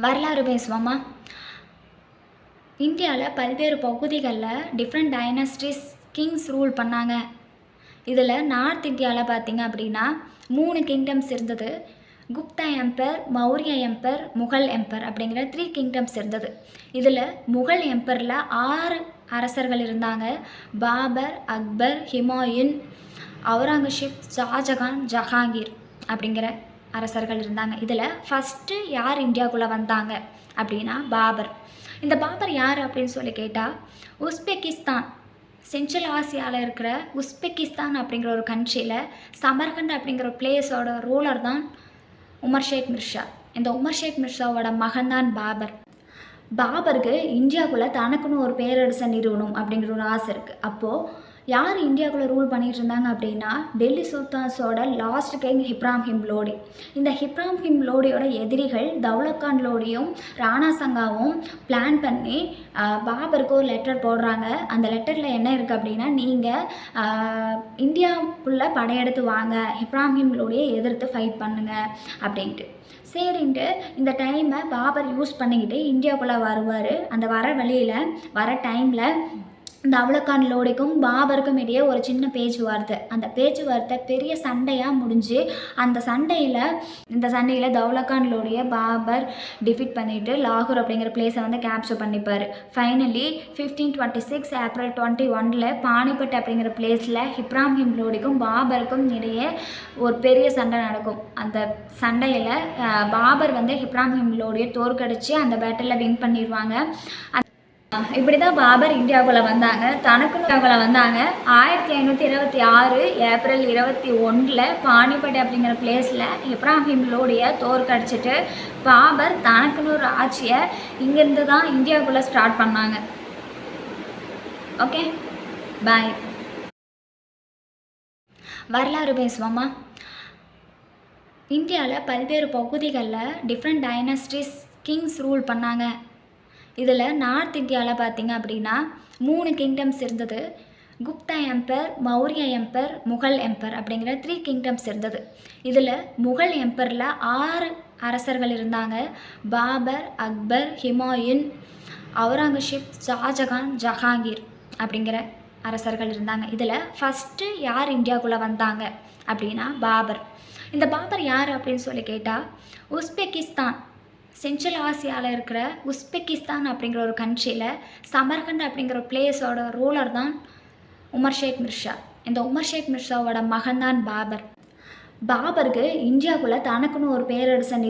வரலாறு பேசுவோமா? இந்தியாவில் பல்வேறு பகுதிகளில் டிஃப்ரெண்ட் டைனஸ்டிஸ் கிங்ஸ் ரூல் பண்ணாங்க. இதில் நார்த் இந்தியாவில் பார்த்தீங்க அப்படின்னா 3 கிங்டம்ஸ் இருந்தது. குப்தா எம்பர், மௌரிய எம்பர், முகல் எம்பர் அப்படிங்கிற 3 கிங்டம்ஸ் இருந்தது. இதில் முகல் எம்பரில் 6 அரசர்கள் இருந்தாங்க. பாபர், அக்பர், ஹுமாயூன், அவுரங்கசீப், ஷாஜகான், ஜஹாங்கீர் அப்படிங்கிற அரசர்கள் இருந்தாங்க. இதில் ஃபஸ்ட்டு யார் இந்தியாவுக்குள்ளே வந்தாங்க அப்படின்னா பாபர். இந்த பாபர் யார் அப்படின்னு சொல்லி கேட்டால், உஸ்பெகிஸ்தான், சென்ட்ரல் ஆசியாவில் இருக்கிற உஸ்பெகிஸ்தான் அப்படிங்கிற ஒரு கண்ட்ரியில் சமர்கண்ட் அப்படிங்கிற ஒரு பிளேஸோட ரூலர் தான் உமர் ஷேக் மிர்ஷா. இந்த உமர் ஷேக் மிர்ஷாவோட மகன்தான் பாபர். பாபருக்கு இந்தியாவுக்குள்ளே தனக்குன்னு ஒரு பேரரசை நிறுவனம் அப்படிங்கிற ஒரு ஆசை இருக்குது. அப்போது யார் இந்தியாவுக்குள்ளே ரூல் பண்ணிகிட்டு இருந்தாங்க அப்படின்னா, டெல்லி சுல்தான்ஸோட லாஸ்ட் கிங் இப்ராஹிம் லோடி. இந்த இப்ராஹிம் லோடியோட எதிரிகள் தௌலத் கான் லோடியும் ராணா சங்காவும் பிளான் பண்ணி பாபருக்கு ஒரு லெட்டர் போடுறாங்க. அந்த லெட்டரில் என்ன இருக்குது அப்படின்னா, நீங்கள் இந்தியாவுக்குள்ளே படையெடுத்து வாங்க, இப்ராஹிம் லோடியை எதிர்த்து ஃபைட் பண்ணுங்க அப்படின்ட்டு. சரின்ட்டு இந்த டைமை பாபர் யூஸ் பண்ணிக்கிட்டு இந்தியாவுக்குள்ளே வருவார். அந்த வர வழியில் வர டைமில் தௌலத் கான் லோடிக்கும் பாபருக்கும் இடையே ஒரு சின்ன பேச்சுவார்த்தை. அந்த பேச்சுவார்த்தை பெரிய சண்டையாக முடிஞ்சு இந்த சண்டையில் தௌலத் கான் லோடியை பாபர் டிஃபீட் பண்ணிவிட்டு லாகூர் அப்படிங்கிற பிளேஸை வந்து கேப்சர் பண்ணிப்பார். ஃபைனலி 1526 ஏப்ரல் 21 பானிபட் அப்படிங்கிற பிளேஸில் இப்ராஹிம் லோடிக்கும் பாபருக்கும் இடையே ஒரு பெரிய சண்டை நடக்கும். அந்த சண்டையில் பாபர் வந்து இப்ராஹிம் லோடியை தோற்கடித்து அந்த பேட்டில் வின் பண்ணிடுவாங்க. இப்படி தான் பாபர் இந்தியாவுக்குள்ளே வந்தாங்க. இந்தியாவுக்குள்ளே வந்தாங்க. 1526 ஏப்ரல் 21 பானிபட் அப்படிங்கிற பிளேஸில் இப்ராஹிம் லோடியை தோற்கடிச்சிட்டு பாபர் தனக்குன்னு ஒரு ஆட்சியை இங்கேருந்து தான் இந்தியாவுக்குள்ளே ஸ்டார்ட் பண்ணாங்க. ஓகே, பாய். வரலாறு பேசுவோமா? இந்தியாவில் பல்வேறு பகுதிகளில் டிஃப்ரெண்ட் டைனஸ்டிஸ் கிங்ஸ் ரூல் பண்ணாங்க. இதில் நார்த் இந்தியாவில் பார்த்தீங்க அப்படின்னா 3 கிங்டம்ஸ் இருந்தது. குப்தா எம்பர், மௌரிய எம்பர், முகல் எம்பர் அப்படிங்கிற 3 கிங்டம்ஸ் இருந்தது. இதில் முகல் எம்பரில் 6 அரசர்கள் இருந்தாங்க. பாபர், அக்பர், ஹுமாயூன், அவுரங்கசீப், ஷாஜகான், ஜஹாங்கீர் அப்படிங்கிற அரசர்கள் இருந்தாங்க. இதில் ஃபஸ்ட்டு யார் இந்தியாவுக்குள்ளே வந்தாங்க அப்படின்னா பாபர். இந்த பாபர் யார் அப்படின்னு சொல்லி கேட்டால், உஸ்பெகிஸ்தான், சென்ட்ரல் ஆசியாவில் இருக்கிற உஸ்பெகிஸ்தான் அப்படிங்கிற ஒரு கண்ட்ரியில் சமர்கண்ட் அப்படிங்கிற ஒரு பிளேஸோட ரூலர் தான் உமர் ஷேக் மிர்ஷா. இந்த உமர் ஷேக் மிர்ஷாவோட மகன்தான் பாபர். பாபருக்கு இந்தியாவுக்குள்ளே தனக்குன்னு ஒரு பேரரசை